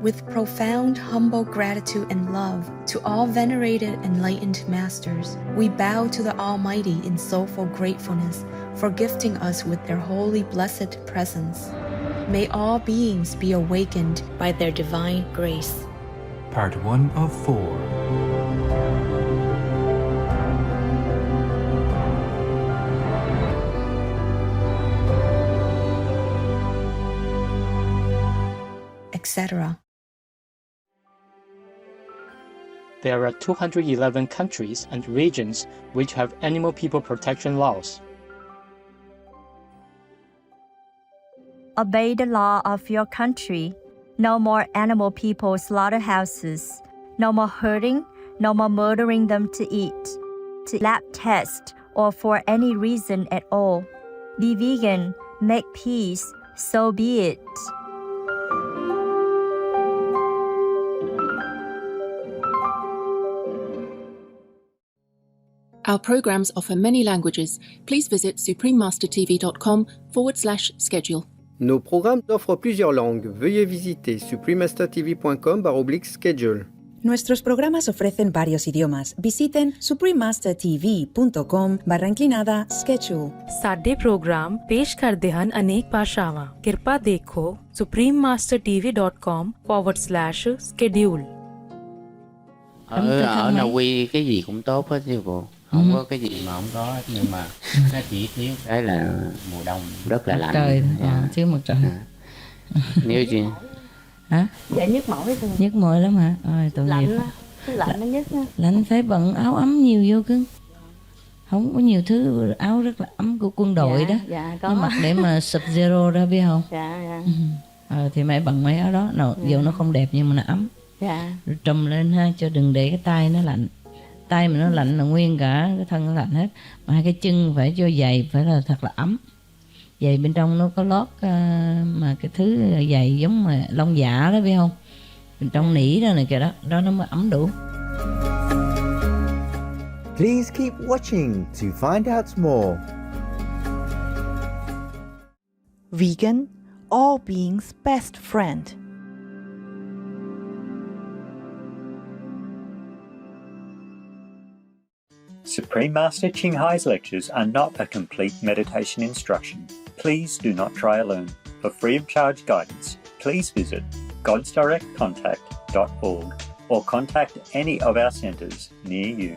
With profound, humble gratitude and love to all venerated enlightened masters, we bow to the Almighty in soulful gratefulness for gifting us with their holy blessed presence. May all beings be awakened by their divine grace. Part 1 of 4. Etc. There are 211 countries and regions which have animal people protection laws. Obey the law of your country. No more animal people slaughterhouses. No more hurting, no more murdering them to eat, to lab test, or for any reason at all. Be vegan, make peace, so be it. Our programs offer many languages. Please visit suprememastertv.com/schedule. Nos programmes offrent plusieurs langues. Veuillez visiter suprememastertv.com/schedule. Nuestros programas ofrecen varios idiomas. Visiten suprememastertv.com/schedule. ਸਾਡੇ programme ਪੇਸ਼ ਕਰਦੇ ਹਨ ਅਨੇਕ ਭਾਸ਼ਾਵਾਂ। ਕਿਰਪਾ ਦੇਖੋ suprememastertv.com/schedule. Ở Na Uy cái gì cũng tốt hết chứ cô. Không có cái gì mà không có hết, nhưng mà nó chỉ thiếu cái là mùa đông rất là lạnh. Trời, thiếu mặt trời. Nếu chứ hả? Dạ nhức mỏi thôi. Nhức mỏi lắm hả? Ôi tội nghiệp. Lạnh nó nhức á. Lạnh phải bận áo ấm nhiều vô cưng. Không có nhiều thứ áo rất là ấm của quân đội đó. Dạ có. Nó mặc để mà Sub-Zero đó biết không? Dạ. Thì mày bận mấy áo đó. Dù nó không đẹp nhưng mà nó ấm. Dạ. Rồi trùm lên ha, cho đừng để cái tay nó lạnh. Tay mà nó lạnh là nguyên cả cái thân nó lạnh hết. Mà hai cái chân phải cho giày phải là thật là ấm. Giày bên trong nó có lót mà cái thứ giày giống mà lông dạ đó biết không? Bên trong nỉ đó này kìa đó, đó nó mới ấm đủ. Please keep watching to find out more. Vegan, all beings' best friend. Supreme Master Ching Hai's lectures are not a complete meditation instruction. Please do not try alone. For free of charge guidance, please visit godsdirectcontact.org or contact any of our centres near you.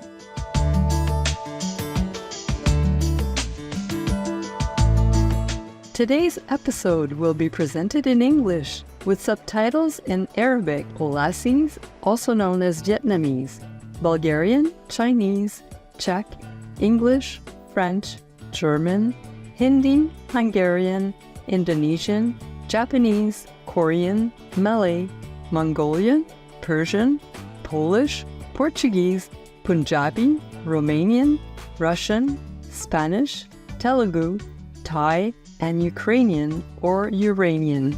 Today's episode will be presented in English with subtitles in Arabic, Olassis, also known as Vietnamese, Bulgarian, Chinese, Czech, English, French, German, Hindi, Hungarian, Indonesian, Japanese, Korean, Malay, Mongolian, Persian, Polish, Portuguese, Punjabi, Romanian, Russian, Spanish, Telugu, Thai, and Ukrainian or Uranian.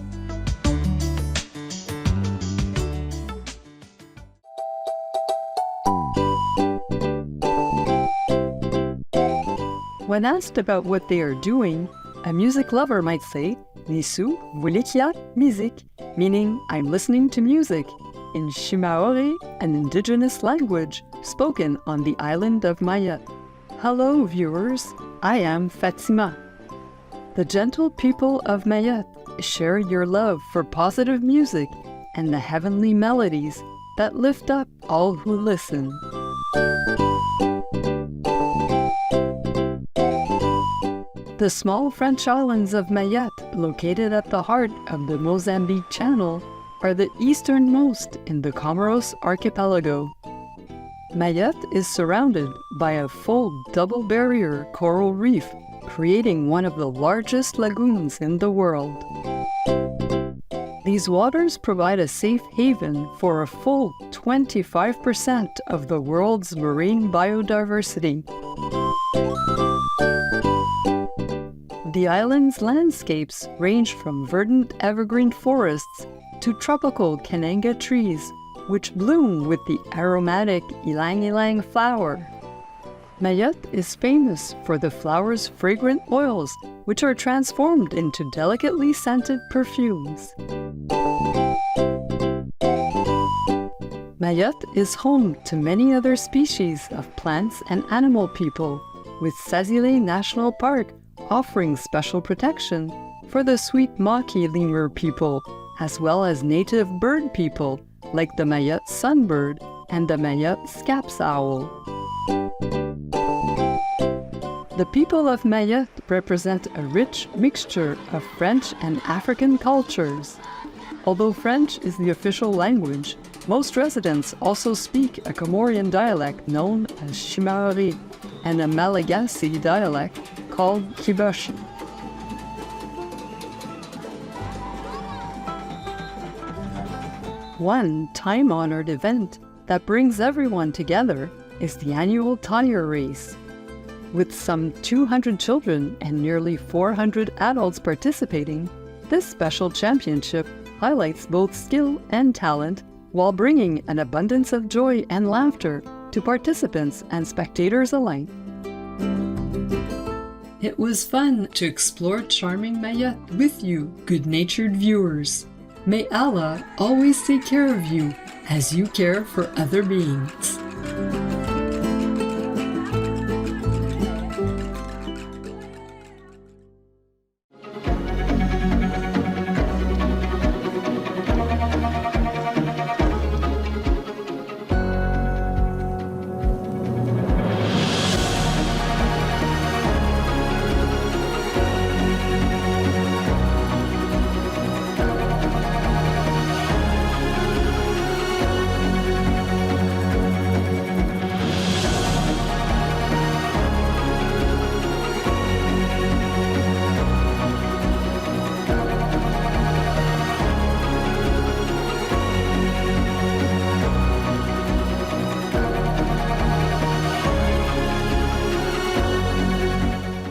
When asked about what they are doing, a music lover might say, Nisu vulikiat music, meaning I'm listening to music, in Shimaori, an indigenous language spoken on the island of Maya. Hello, viewers. I am Fatima. The gentle people of Mayat share your love for positive music and the heavenly melodies that lift up all who listen. The small French islands of Mayat, located at the heart of the Mozambique Channel, are the easternmost in the Comoros archipelago. Mayat is surrounded by a full double barrier coral reef, creating one of the largest lagoons in the world. These waters provide a safe haven for a full 25% of the world's marine biodiversity. The island's landscapes range from verdant evergreen forests to tropical cananga trees, which bloom with the aromatic ylang-ylang flower. Mayat is famous for the flower's fragrant oils, which are transformed into delicately scented perfumes. Mayotte is home to many other species of plants and animal people, with Sazile National Park offering special protection for the sweet Maki lemur people, as well as native bird people like the Mayotte sunbird and the Mayotte scaps owl. The people of Mayotte represent a rich mixture of French and African cultures. Although French is the official language, most residents also speak a Comorian dialect known as Shimaori and a Malagasy dialect called Kiboshi. One time-honored event that brings everyone together is the annual tire race. With some 200 children and nearly 400 adults participating, this special championship highlights both skill and talent while bringing an abundance of joy and laughter to participants and spectators alike. It was fun to explore charming Mayotte with you, good-natured viewers. May Allah always take care of you as you care for other beings.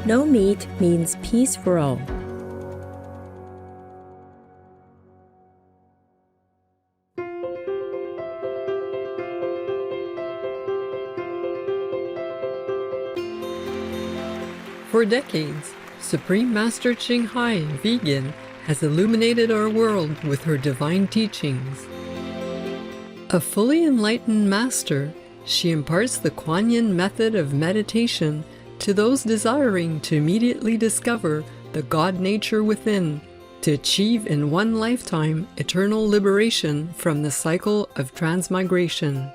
No meat means peace for all. For decades, Supreme Master Ching Hai, vegan, has illuminated our world with her divine teachings. A fully enlightened master, she imparts the Kuan Yin method of meditation to those desiring to immediately discover the God nature within, to achieve in one lifetime eternal liberation from the cycle of transmigration.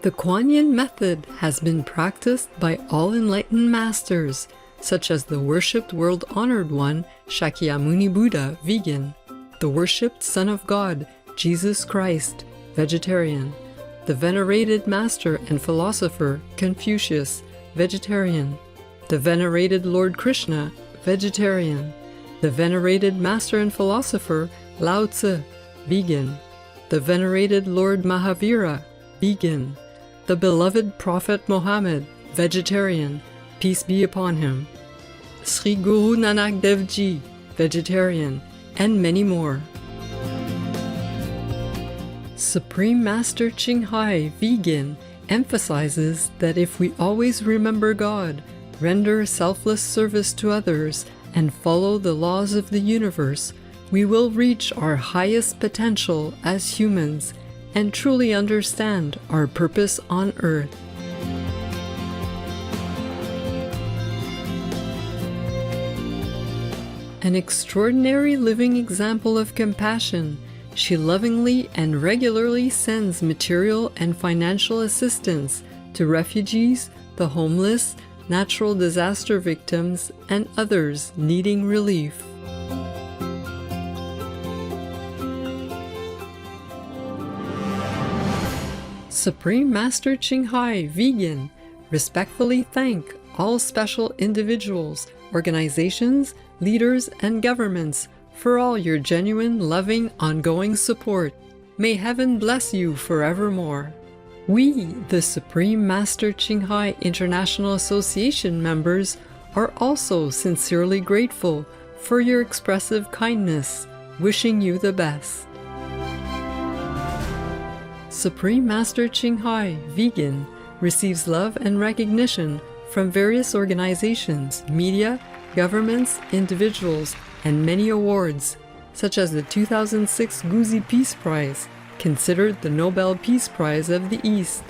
The Kuan Yin method has been practiced by all enlightened masters, such as the worshipped world-honored one Shakyamuni Buddha, vegan, the worshipped Son of God, Jesus Christ, vegetarian, the venerated master and philosopher Confucius, vegetarian, the venerated Lord Krishna, vegetarian, the venerated master and philosopher Lao Tzu, vegan, the venerated Lord Mahavira, vegan, the beloved Prophet Muhammad, vegetarian, peace be upon him, Sri Guru Nanak Dev Ji, vegetarian, and many more. Supreme Master Ching Hai, vegan, emphasizes that if we always remember God, render selfless service to others, and follow the laws of the universe, we will reach our highest potential as humans and truly understand our purpose on earth. An extraordinary living example of compassion, she lovingly and regularly sends material and financial assistance to refugees, the homeless, natural disaster victims, and others needing relief. Supreme Master Ching Hai, vegan, respectfully thank all special individuals, organizations, leaders, and governments for all your genuine, loving, ongoing support. May heaven bless you forevermore. We, the Supreme Master Ching Hai International Association members, are also sincerely grateful for your expressive kindness, wishing you the best. Supreme Master Ching Hai, vegan, receives love and recognition from various organizations, media, governments, individuals, and many awards, such as the 2006 Guzi Peace Prize, considered the Nobel Peace Prize of the East,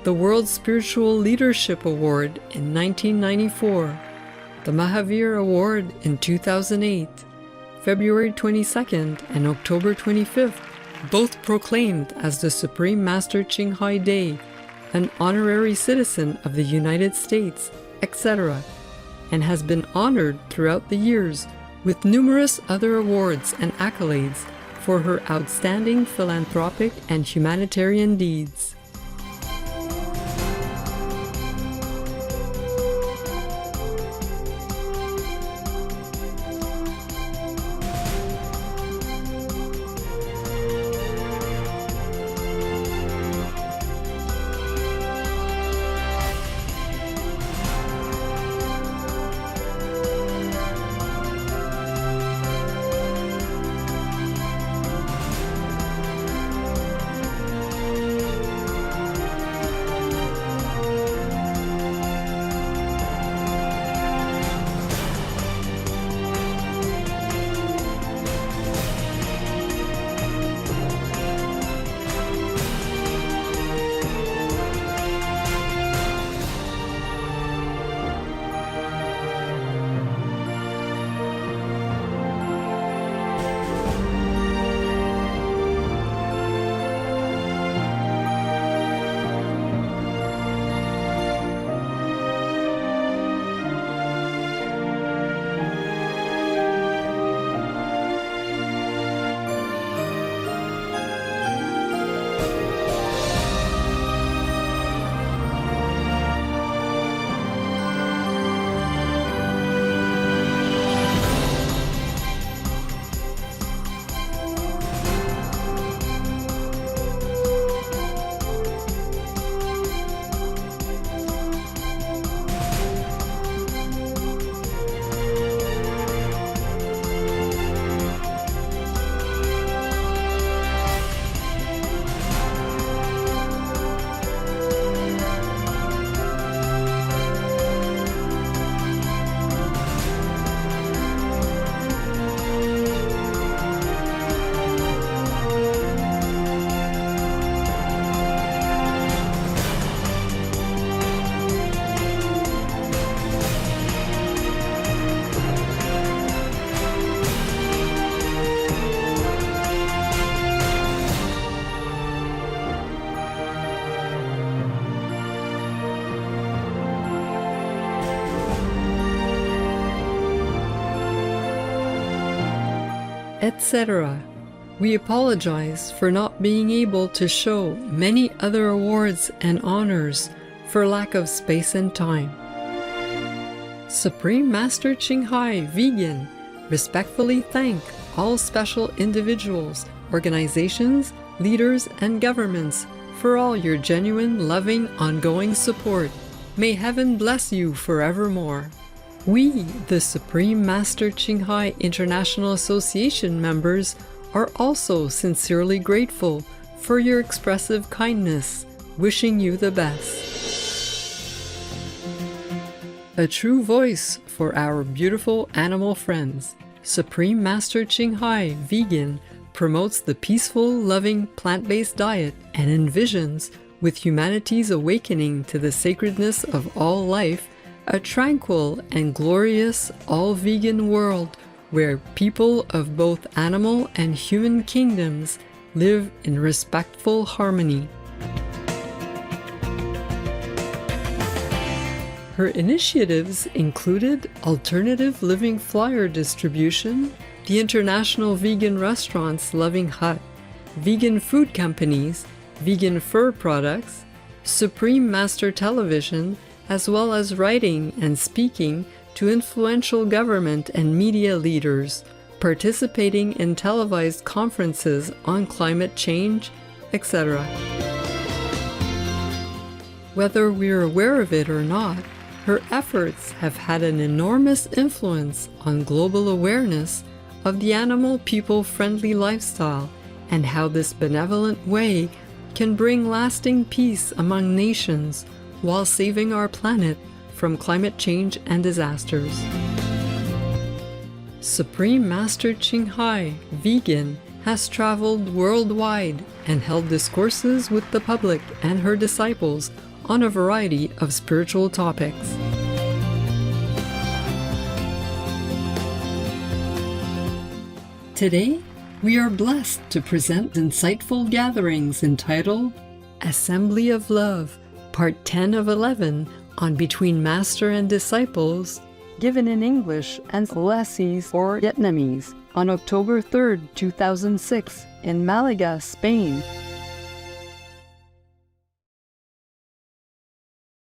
the World Spiritual Leadership Award in 1994, the Mahavir Award in 2008, February 22nd and October 25th, both proclaimed as the Supreme Master Ching Hai Day, an honorary citizen of the United States, etc., and has been honored throughout the years with numerous other awards and accolades for her outstanding philanthropic and humanitarian deeds. Etc. We apologize for not being able to show many other awards and honors for lack of space and time. Supreme Master Ching Hai Vegan respectfully thank all special individuals, organizations, leaders, and governments for all your genuine, loving, ongoing support. May heaven bless you forevermore. We, the Supreme Master Ching Hai International Association members, are also sincerely grateful for your expressive kindness, wishing you the best. A true voice for our beautiful animal friends, Supreme Master Ching Hai Vegan promotes the peaceful, loving, plant-based diet and envisions, with humanity's awakening to the sacredness of all life, a tranquil and glorious all-vegan world where people of both animal and human kingdoms live in respectful harmony. Her initiatives included alternative living flyer distribution, the International Vegan Restaurants Loving Hut, vegan food companies, vegan fur products, Supreme Master Television, as well as writing and speaking to influential government and media leaders, participating in televised conferences on climate change, etc. Whether we're aware of it or not, her efforts have had an enormous influence on global awareness of the animal-people-friendly lifestyle and how this benevolent way can bring lasting peace among nations while saving our planet from climate change and disasters. Supreme Master Ching Hai Vegan has traveled worldwide and held discourses with the public and her disciples on a variety of spiritual topics. Today, we are blessed to present insightful gatherings entitled Assembly of Love, Part 10 of 11 on Between Master and Disciples, given in English and Lebanese or Vietnamese on October 3rd, 2006 in Malaga, Spain.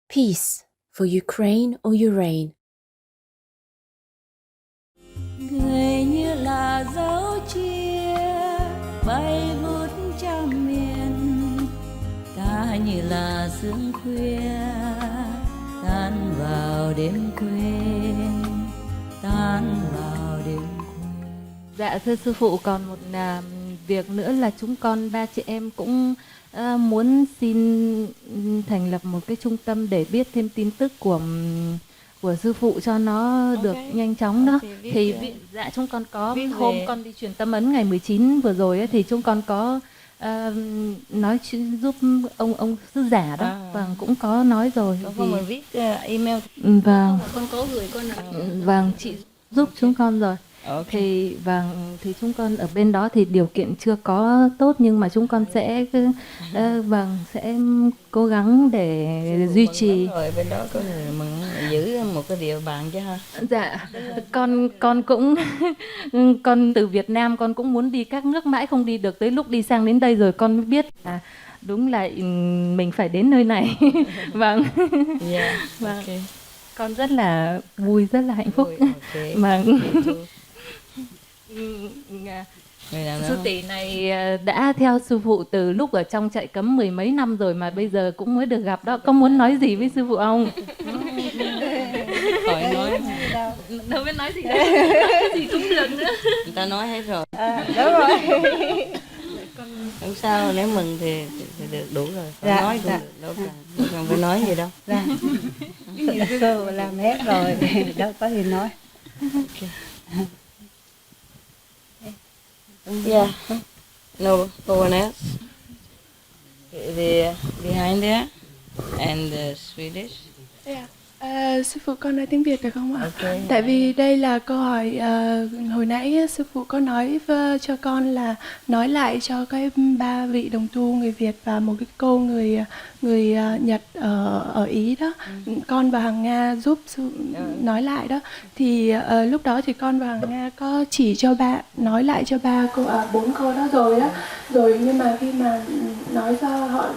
Peace for Ukraine or Ukraine. Người như là dấu chia bay vút trăm miền, ta như là sương khuya tan vào đêm quên, tan vào đêm quên. Dạ thưa sư phụ, còn một việc nữa là chúng con ba chị em cũng muốn xin thành lập một cái trung tâm để biết thêm tin tức của sư phụ cho nó được nhanh chóng đó. Thì dạ chúng con có hôm con đi truyền tâm ấn ngày 19 vừa rồi ấy, thì chúng con có nói giúp ông sư giả đó, vâng cũng có nói rồi. Không mà viết email. Vâng. Con có gửi con ạ. Vâng, chị giúp chúng con rồi. Thì thì chúng con ở bên đó thì điều kiện chưa có tốt, nhưng mà chúng con sẽ sẽ cố gắng để duy trì. Rồi bên đó có người mừng giữ một cái địa bàn chứ ha. Dạ, con cũng con từ Việt Nam con cũng muốn đi các nước mãi không đi được, tới lúc đi sang đến đây rồi con mới biết là đúng là mình phải đến nơi này. Vâng. Yeah, vâng. Okay. Con rất là vui, rất là hạnh phúc. Vâng. Sư tỷ này đã theo sư phụ từ lúc ở trong trại cấm 10 mấy năm rồi mà bây giờ cũng mới được gặp đó. Có muốn nói gì với sư phụ không? Khỏi nói đâu biết nói gì đâu. Gì cũng được nữa. Người ta nói hết rồi. Đúng rồi. Không sao, nếu mừng thì được đủ rồi. Dạ, Nói cũng được, đâu cần phải nói gì đâu. Dạ. Sư làm hết rồi, đâu có gì nói. Okay. Yeah. No one else. The behind there and the Swedish. Yeah. Sư phụ con nói tiếng Việt được không ạ? Okay. Tại vì đây là câu hỏi hồi nãy sư phụ có nói cho con là nói lại cho cái 3 vị đồng tu người Việt và một cái cô người Nhật ở Ý đó. Con và Hằng Nga giúp nói lại đó. Thì lúc đó thì con và Hằng Nga có chỉ cho nói lại cho 4 cô đó rồi đó. Rồi nhưng mà khi mà nói cho họ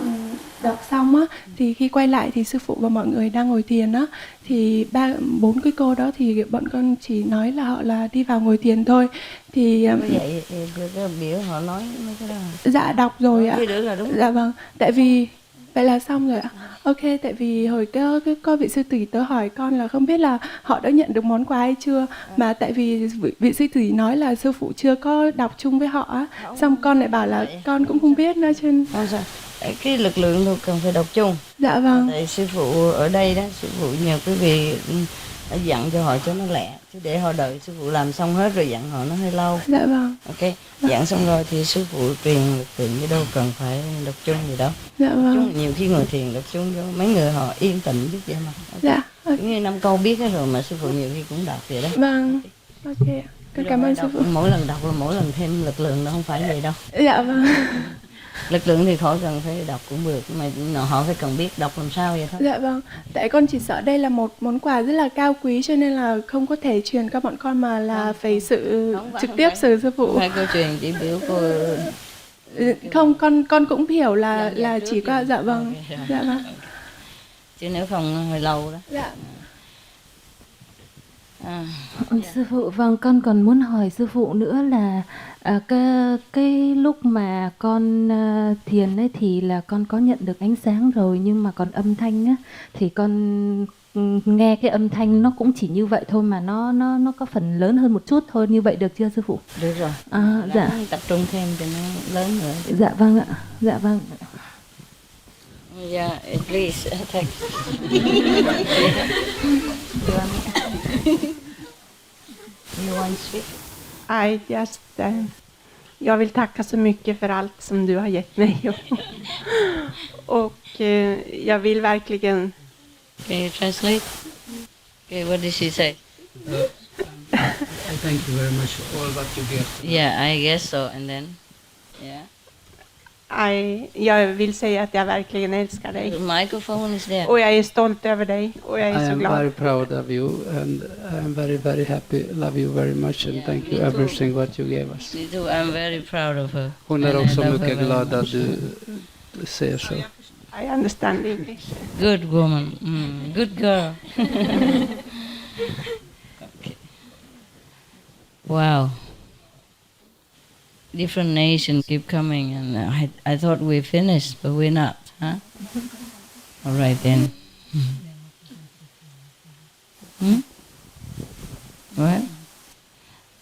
đọc xong á, thì khi quay lại thì sư phụ và mọi người đang ngồi thiền á, thì 4 cái cô đó thì bọn con chỉ nói là họ là đi vào ngồi thiền thôi. Thì vậy cái biểu họ nói mấy cái đó. Dạ đọc rồi ạ. Là đúng. Dạ vâng. Tại vì vậy là xong rồi ạ. Ok, tại vì hồi có vị sư tỷ tớ hỏi con là không biết là họ đã nhận được món quà hay chưa, mà tại vì vị sư tỷ nói là sư phụ chưa có đọc chung với họ á, xong con lại bảo là con cũng không biết nữa trên. Cái lực lượng đâu cần phải đọc chung. Dạ vâng. Tại sư phụ ở đây đó, sư phụ nhờ quý vị đã dặn cho họ cho nó lẹ, chứ để họ đợi sư phụ làm xong hết rồi dặn họ nó hơi lâu. Dạ vâng. Ok, dặn xong rồi thì sư phụ truyền lực lượng chứ đâu cần phải đọc chung gì đâu. Dạ vâng. Chung, nhiều khi ngồi thiền đọc chung cho mấy người họ yên tĩnh chút vậy mà. Okay. Dạ. Okay. Như 5 câu biết hết rồi mà sư phụ nhiều khi cũng đọc vậy đó. Vâng. Ok. Con cảm ơn sư phụ. Mỗi lần đọc là mỗi lần thêm lực lượng, nó không phải vậy đâu. Dạ vâng. Lực lượng thì khỏi cần phải đọc cũng được, mà họ phải cần biết đọc làm sao vậy thôi. Dạ vâng, tại con chỉ sợ đây là một món quà rất là cao quý cho nên là không có thể truyền cho bọn con mà là phải sự trực tiếp từ sư phụ. Hai cô truyền chỉ biểu cô. Không, con cũng hiểu là chỉ có dạ vâng. Okay, dạ vâng. Chứ nếu không hơi lâu đó. Dạ. Sư phụ, vâng, con còn muốn hỏi sư phụ nữa là cái lúc mà con thiền ấy thì là con có nhận được ánh sáng rồi, nhưng mà còn âm thanh á thì con nghe cái âm thanh nó cũng chỉ như vậy thôi, mà nó có phần lớn hơn một chút thôi, như vậy được chưa sư phụ? Được rồi. Dạ. Tập trung thêm cho nó lớn nữa. Dạ vâng ạ. Dạ vâng. Yeah, please take. You want to speak? I just Jag vill tacka så mycket för allt som du har gett mig. Och jag vill verkligen... Can you translate? Okay, what did she say? I thank you very much for all what you gave. Yeah, I guess so. And then, yeah. Jag vill säga att jag verkligen älskar dig. The microphone is there. Och jag är stolt över dig. Och jag är I så am glad. very proud of you, and I am very, very happy. Love you very much, and thank you everything what you gave us. Me too. I'm very proud of her. Hon är And I också love mycket her very glad att much. du säger så. I understand English. Good woman. Good girl. Okay. Wow. Different nations keep coming, and I thought we finished, but we're not, huh? All right then. What?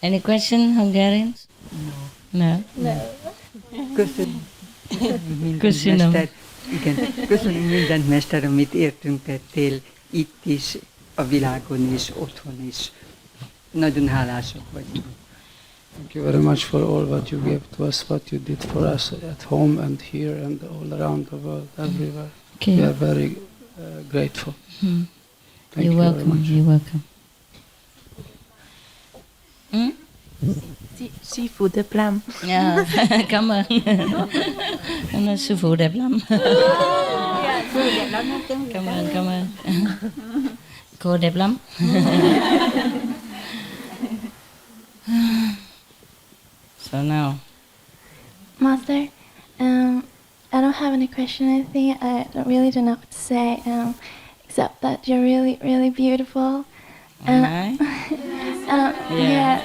Any question, Hungarians? No. Köszönöm. Köszönöm. Köszönöm mindent, Mester, amit értüntettél itt is, a világon is, otthon is. Nagyon hálások vagyunk. Thank you very much for all what you gave to us, what you did for us at home and here and all around the world, everywhere. Okay. We are very grateful. Thank You're you welcome. very much. You're welcome. Sư phụ đẹp lắm. Yeah. Cảm ơn. Em nói sư phụ đẹp lắm. Cảm ơn. Cô đẹp lắm. So now, Master, I don't have any question or anything. I really don't know what to say, except that you're really, really beautiful. am I? Yeah.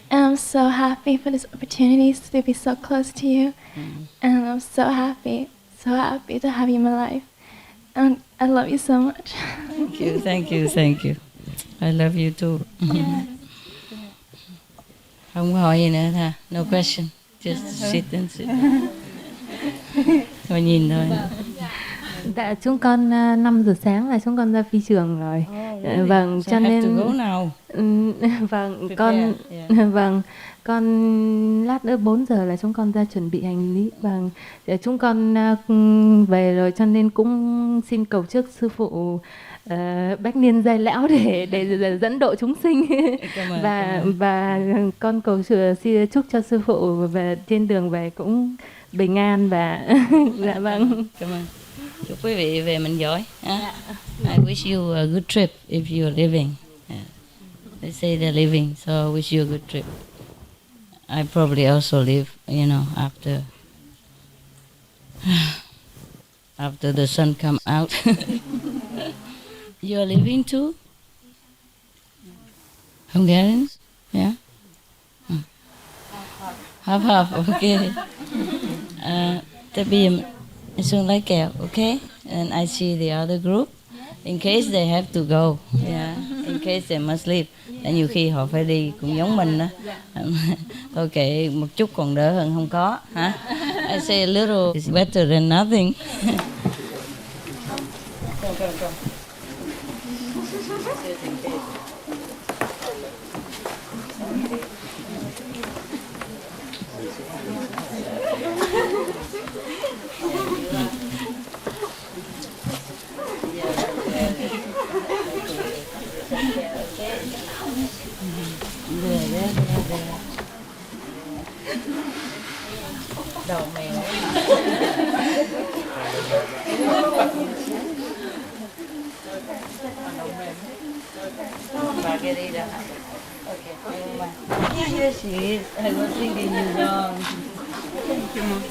And I'm so happy for this opportunity to be so close to you. And I'm so happy to have you in my life. And I love you so much. Thank you. I love you too. Không có hỏi gì nữa ha? No question. Just sit and sit. Thôi nhìn thôi. Dạ, chúng con 5 giờ sáng là chúng con ra phi trường rồi. Vâng, So cho I have nên to go now. Vâng, Prepare, vâng, con lát nữa 4 giờ là chúng con ra chuẩn bị hành lý. Vâng, chúng con về rồi, cho nên cũng xin cầu trước sư phụ bách niên giai lão để dẫn độ chúng sinh. Cảm và con cầu chúc cho sư phụ về trên đường về cũng bình an và dạ vâng. Cảm ơn. Chúc quý vị về mình giỏi. I wish you a good trip if you're living. They say they're living, so I wish you a good trip. I probably also live, after the sun come out. You're living too? Hungarians? Yeah? Half, okay. Tapi soon like kẹo, okay? And I see the other group. In case they have to go, in case they must leave. Tại nhiều khi họ phải đi cũng giống mình đó. Thôi kệ, một chút còn đỡ hơn không có, hả? I say a little is better than nothing. Come. Đầu mèo. Margarita. Okay, here she is. I was thinking you wrong. Thank you, Mom.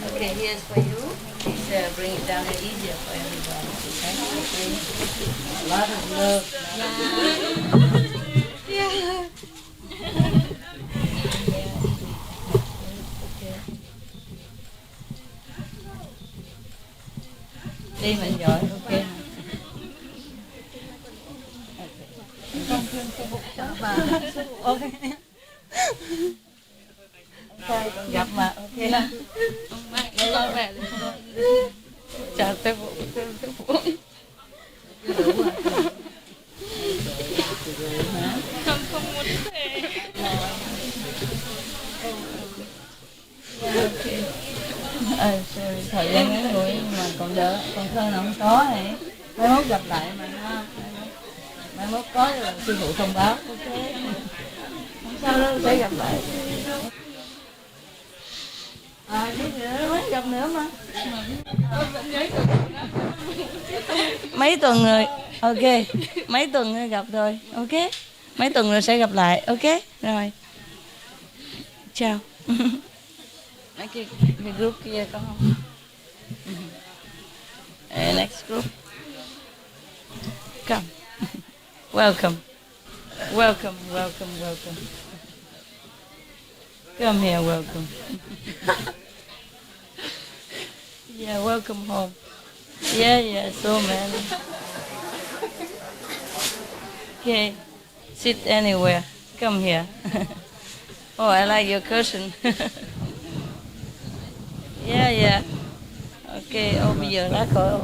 Okay, here's for you. Please bring it down there easier for everybody. Okay? A lot of love. Yeah. Đi mình giỏi, ok. Ok. Con gặp mà, ok. Đây là mẹ. Chào sư phụ. Con không muốn thế. Sorry, thời gian ngắn ngủi nhưng mà còn đỡ, còn hơn là không có này. Mai mốt gặp lại mà ha. Mai mốt có rồi sư phụ thông báo, ok. Không sao đâu, sẽ gặp lại. Biết nữa, mới gặp nữa mà. Mấy tuần rồi, ok. Mấy tuần rồi gặp rồi, ok. Mấy tuần rồi sẽ gặp lại, ok. Rồi. Chào. Cái group kia có không? Next group. Come. Welcome. Welcome, welcome, welcome. Come here, welcome. Yeah, welcome home. Yeah, so many. Okay, sit anywhere. Come here. Oh, I like your cushion. Yeah. Okay, bây giờ lá khỏi.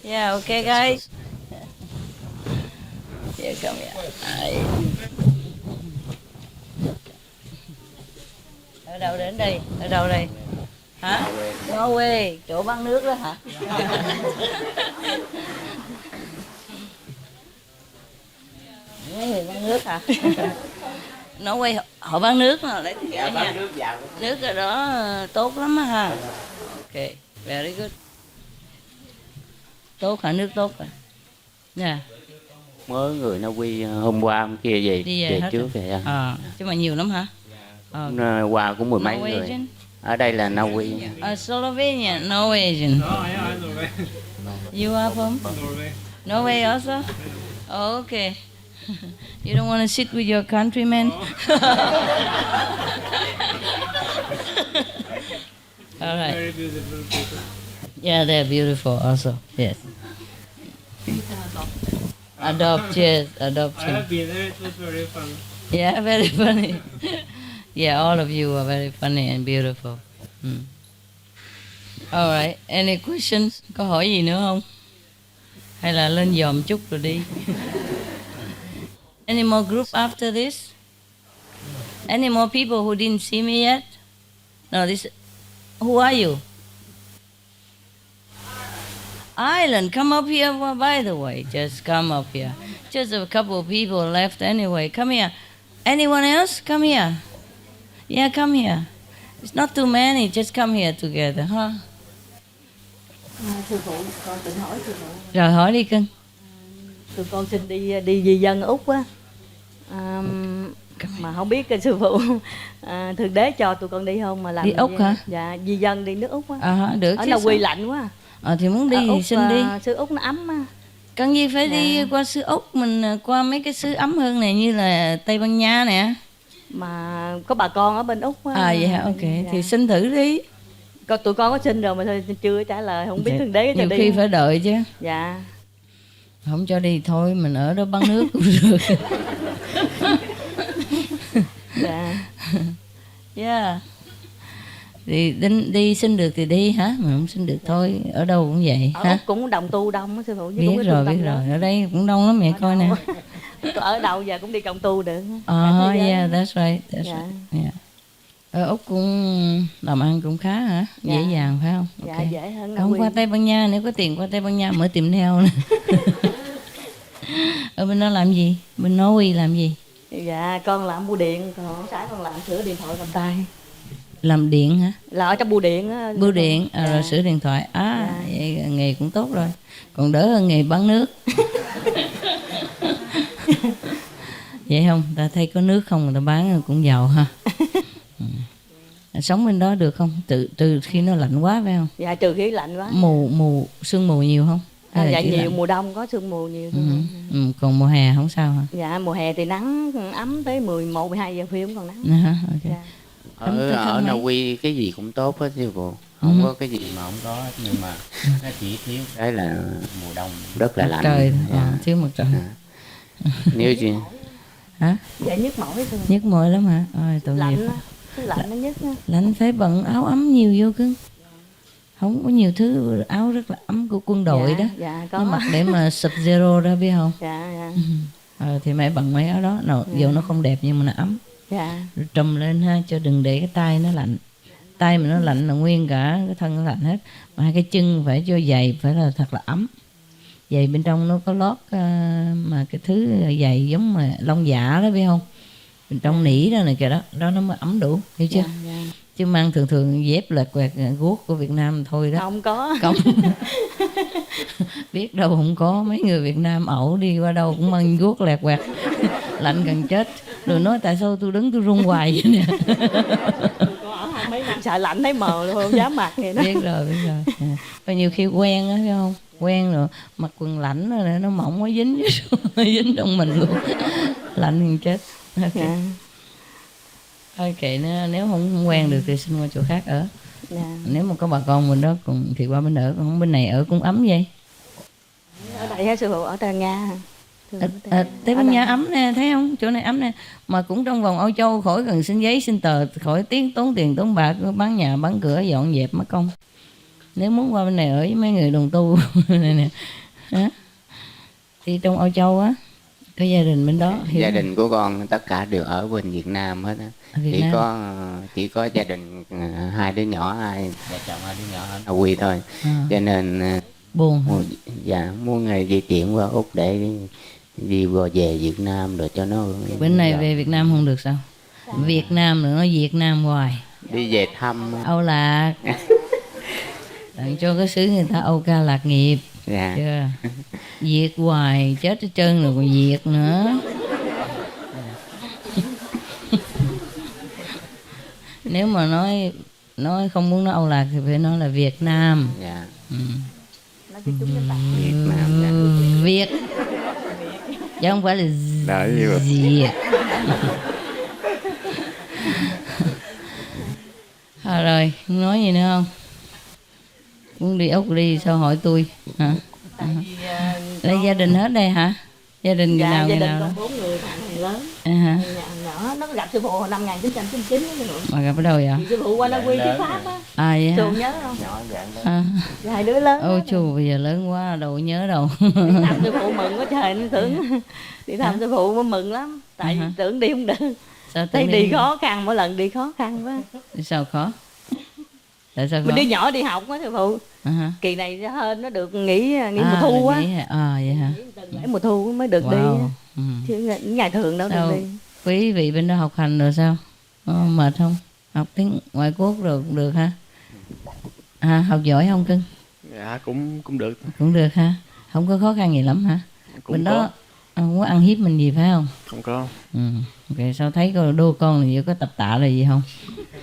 Yeah, okay guys. Yeah, come here. Ở đâu đến đây? Ở đâu đây? Hả? Norway, chỗ bán nước đó hả? Mấy người bán nước hả? Norway họ bán nước mà lấy dạ, bán nước vào. Nước ở đó tốt lắm á ha. Ok, very good. Tốt hả? Nước tốt rồi. Nha. Mới người Na Uy hôm qua hôm kia về trước kìa. Chứ mà nhiều lắm hả? Qua cũng mười mấy người. Ở đây là Na Uy. Slovenia, Norwegian. You are from? Norway also? Oh, okay. You don't want to sit with your countrymen? All right. Very beautiful people. Yeah, they're beautiful also. Yes. Adopt, yes, adoption. I have been there. It was very fun. Yeah, very funny. Yeah, all of you are very funny and beautiful. All right. Any questions? Có hỏi gì nữa không? Hay là lên dòm chút rồi đi? Any more group after this? Any more people who didn't see me yet? No, this. Who are you? Ireland, come up here. Well, by the way, just come up here. Just a couple of people left anyway. Come here. Anyone else? Come here. Yeah, come here. It's not too many. Just come here together, huh? Sư phụ, con tự hỏi sư phụ. Rồi hỏi đi cưng. Tụi con xin đi di dân Úc á. Mà không biết sư phụ Thượng Đế cho tụi con đi không mà làm đi Úc hả? Dạ, di dân đi nước Úc á. Được ở chứ. Na Uy lạnh quá. Thì muốn đi thì xin đi. Xứ Úc nó ấm á. Cần gì phải đi qua xứ Úc, mình qua mấy cái xứ ấm hơn này như là Tây Ban Nha nè. Mà có bà con ở bên Úc á. Vậy hả? Ok, thì xin thử đi. Tụi con có xin rồi mà thôi chưa trả lời, không biết Thượng Đế cho nhiều đi. khi phải đợi chứ. Dạ. Không cho đi thôi, mình ở đó bán nước cũng được. Dạ. Yeah. Thì đi xin được thì đi hả? Mà không xin được thôi, ở đâu cũng vậy. Ở hả? Úc cũng đồng tu đông á sư phụ. Biết rồi, ở đây cũng đông lắm mẹ coi nè. Ở đâu giờ cũng đi cộng tu được. Yeah, that's right. Yeah. Ở Úc cũng làm ăn cũng khá hả? Dễ dàng phải không? Dạ, Okay. dễ hơn. Không qua Tây Ban Nha, nếu có tiền qua Tây Ban Nha mở tiệm nail nè. Ở bên đó làm gì? Bên Norway làm gì? Dạ, con làm bưu điện, còn ông xã con làm sửa điện thoại cầm tay. Làm điện hả? Là ở trong bưu điện á. Bưu điện, rồi sửa điện thoại. Vậy nghề cũng tốt rồi. Còn đỡ hơn nghề bán nước. Vậy không? Ta thấy có nước không, người ta bán cũng giàu ha. Sống bên đó được không? Từ khi nó lạnh quá phải không? Dạ, trừ khi lạnh quá. Sương mù nhiều không? Dạ nhiều lạnh? Mùa đông có sương mù nhiều. Còn mùa hè không sao hả? Dạ, mùa hè thì nắng ấm tới 11, 12 giờ khuya không còn nắng. Okay. Dạ. Ở Na Uy cái gì cũng tốt hết sư phụ. Không có cái gì mà không có hết, nhưng mà nó chỉ thiếu cái là mùa đông rất là lạnh. Trời, thiếu mặt trời. Nếu gì? Hả? Dạ, nhức mỏi thôi. Nhức mỏi lắm hả? Tội nghiệp. Lạnh nó nhức á. Lạnh phải bận áo ấm nhiều vô cưng. Không có nhiều thứ áo rất là ấm của quân đội đó. Dạ, có. Nó mặc để mà Sub-Zero đó biết không? Dạ. Thì mẹ bận mấy áo đó. Dù nó không đẹp nhưng mà nó ấm. Dạ. Rồi trùm lên ha, cho đừng để cái tay nó lạnh. Tay mà nó lạnh là nguyên cả cái thân nó lạnh hết. Mà hai cái chân phải cho giày phải là thật là ấm. Giày bên trong nó có lót mà cái thứ giày giống mà lông dạ đó biết không? Bên trong nỉ đó này kìa đó, đó nó mới ấm đủ, hiểu chưa? Dạ. Chứ mang thường dép lẹt quẹt guốc của Việt Nam thôi đó. Không có. Không. Biết đâu không có, mấy người Việt Nam ẩu đi qua đâu cũng mang guốc lẹt quẹt. Lạnh gần chết. Rồi nói tại sao tôi đứng tôi run hoài vậy nè. Mấy năm sợ lạnh thấy mờ luôn, không dám mặc vậy đó. Biết rồi. Và nhiều khi quen á, thấy không? Quen rồi, mặc quần lạnh rồi nó mỏng quá dính dính trong mình luôn. Lạnh gần chết. Ok. Dạ. Thôi kệ, nếu không quen được thì xin qua chỗ khác ở. Dạ. Nếu mà có bà con bên đó thì qua bên ở, còn không bên này ở cũng ấm vậy. Ở đây hay sư phụ ở Tây Nga. Tây Ban Nha ấm nè, thấy không? Chỗ này ấm nè. Mà cũng trong vòng Âu Châu, khỏi cần xin giấy xin tờ, khỏi tốn tiền tốn bạc, bán nhà bán cửa dọn dẹp mất công. Nếu muốn qua bên này ở với mấy người đồng tu này nè, thì trong Âu Châu á, có gia đình bên đó. Gia đình của con tất cả đều ở bên Việt Nam hết á. Chỉ có gia đình hai đứa nhỏ, vợ chồng hai đứa nhỏ ở Na Uy thôi. Cho nên buồn. Dạ, muốn di chuyển qua Úc để đi về Việt Nam rồi cho nó. Bên này về Việt Nam không được sao? Việt Nam nữa, nói Việt Nam hoài. Đi về thăm Âu Lạc. Tặng cho cái xứ người ta Âu Ca lạc nghiệp. Dạ. Chưa? Việt hoài chết hết trơn rồi còn Việt nữa. Nếu mà nói không muốn nói Âu Lạc thì phải nói là Việt Nam. Dạ. Việt Nam. Dạ. Việt. Chứ không phải là Việt. Rồi, nói gì nữa không? Muốn đi Úc đi sao hỏi tôi hả? Đây gia đình hết đây hả? Gia đình người nào người nào? Gia đình con 4 người, thằng này lớn. Hả? Nhỏ nó gặp sư phụ hồi năm 1999 đó. Mà gặp ở đâu vậy? Sư phụ qua Na Uy thuyết pháp á. Vậy hả? Trường nhớ không? Hai đứa lớn. Ôi chù, bây giờ lớn quá đâu nhớ đâu. Đi thăm sư phụ mừng quá trời, nó tưởng đi thăm sư phụ mới mừng lắm. Tại tưởng đi không được. Thấy đi khó khăn, mỗi lần đi khó khăn quá. Sao khó? Tại sao khó? Mình đi nhỏ đi học á sư phụ. Kỳ này hơn nó được nghỉ mùa thu á. Vậy hả? Nghỉ mùa thu mới được đi. Chứ ngày thường đâu được đi. Quý vị bên đó học hành rồi sao? Mệt không? Học tiếng ngoại quốc rồi cũng được ha? Học giỏi không cưng? Dạ cũng được. Cũng được ha? Không có khó khăn gì lắm hả? Cũng bên có. Đó không có ăn hiếp mình gì phải không? Không có. Ok, sao thấy đô con là có tập tạ là gì không?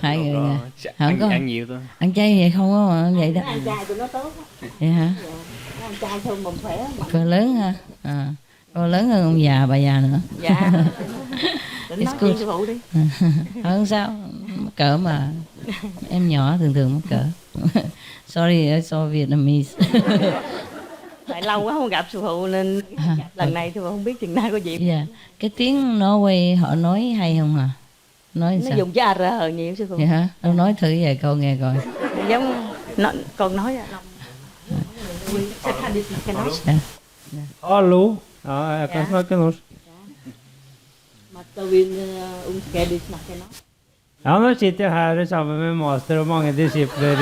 Hai người nè. Không có. Ăn nhiều thôi. Ăn chay vậy không có vậy đó. Ăn chay tụi nó tốt á. Vậy hả? Ăn chay thôi mình khỏe. Con lớn ha? Con lớn hơn ông già bà già nữa. Dạ. Nói chuyện sư phụ đi. Không sao, mắc cỡ mà. Em nhỏ thường mắc cỡ. Sorry, I saw Vietnamese. Tại lâu quá không gặp sư phụ nên lần này sư phụ không biết chừng nào có dịp. Dạ. Cái tiếng Norway họ nói hay không hả? Nói nó sao? dùng chữ AR nhiều sư phụ. Vậy hả? Đâu nói thử vài câu nghe coi. Giống con nói Hallo. Ja, jag kan snacka norsk. Ja, nu sitter jag här sammen med master och många discipler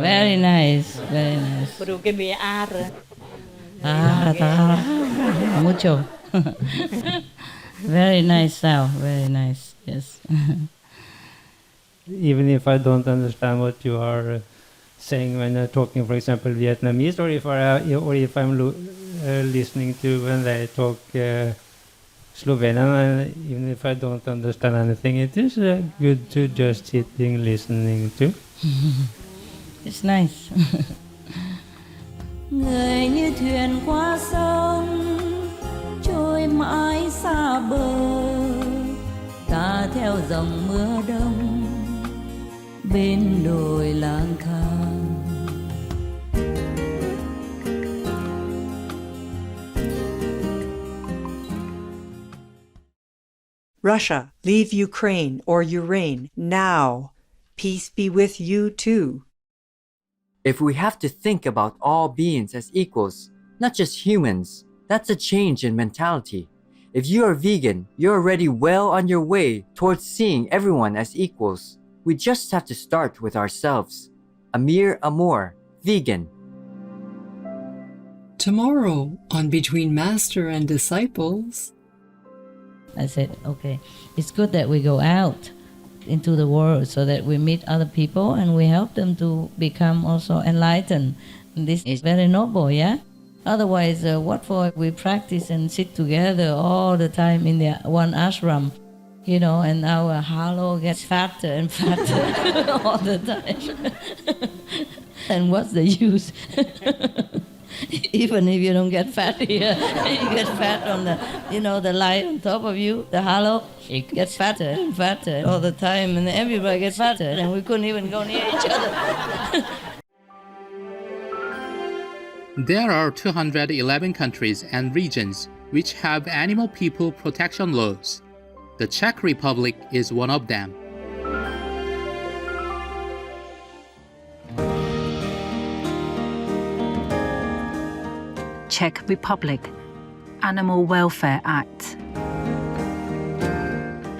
Very nice, very nice. Pero que me arre. Mucho. Very nice sound, very nice. Yes. Even if I don't understand what you are saying when you're talking, for example, Vietnamese, or if I'm listening to when they talk Slovenian, even if I don't understand anything, it is good to just sitting listening to. It's nice. Người như thuyền qua sông trôi mãi xa bờ, ta theo dòng mưa đông bên đồi lang thang. Russia, leave Ukraine or Ukraine now. Peace be with you too. If we have to think about all beings as equals, not just humans, that's a change in mentality. If you are vegan, you're already well on your way towards seeing everyone as equals. We just have to start with ourselves. Amir Amor, vegan. Tomorrow, on Between Master and Disciples. I said, okay, it's good that we go out into the world so that we meet other people and we help them to become also enlightened. And this is very noble, yeah? Otherwise, what for we practice and sit together all the time in the one ashram, you know, and our halo gets fatter and fatter all the time. And what's the use? Even if you don't get fat here, you get fat on the, you know, the light on top of you, the halo, it gets fatter and fatter all the time, and everybody gets fatter, and we couldn't even go near each other. There are 211 countries and regions which have animal people protection laws. The Czech Republic is one of them. Czech Republic Animal Welfare Act.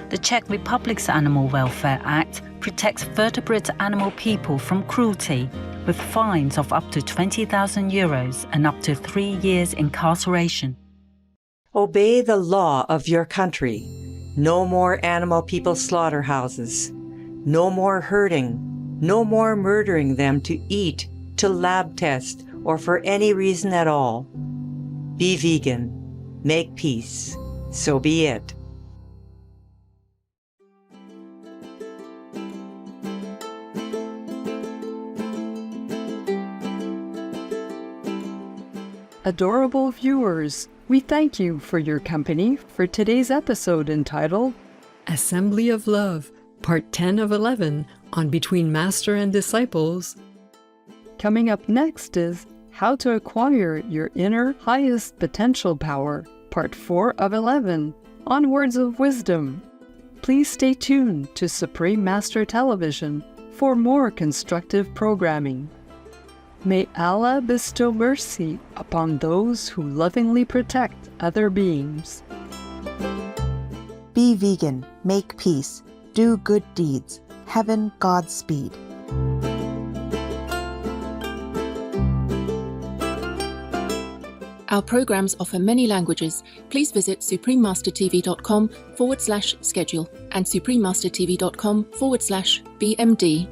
The Czech Republic's Animal Welfare Act protects vertebrate animal people from cruelty, with fines of up to 20,000 euros and up to 3 years incarceration. Obey the law of your country. No more animal people slaughterhouses. No more hurting. No more murdering them to eat, to lab test, or for any reason at all. Be vegan. Make peace. So be it. Adorable viewers, we thank you for your company for today's episode entitled Assembly of Love, Part 10 of 11 on Between Master and Disciples. Coming up next is How to Acquire Your Inner Highest Potential Power, Part 4 of 11 on Words of Wisdom. Please stay tuned to Supreme Master Television for more constructive programming. May Allah bestow mercy upon those who lovingly protect other beings. Be vegan, make peace, do good deeds. Heaven Godspeed. Our programs offer many languages. Please visit suprememastertv.com/schedule and suprememastertv.com/BMD.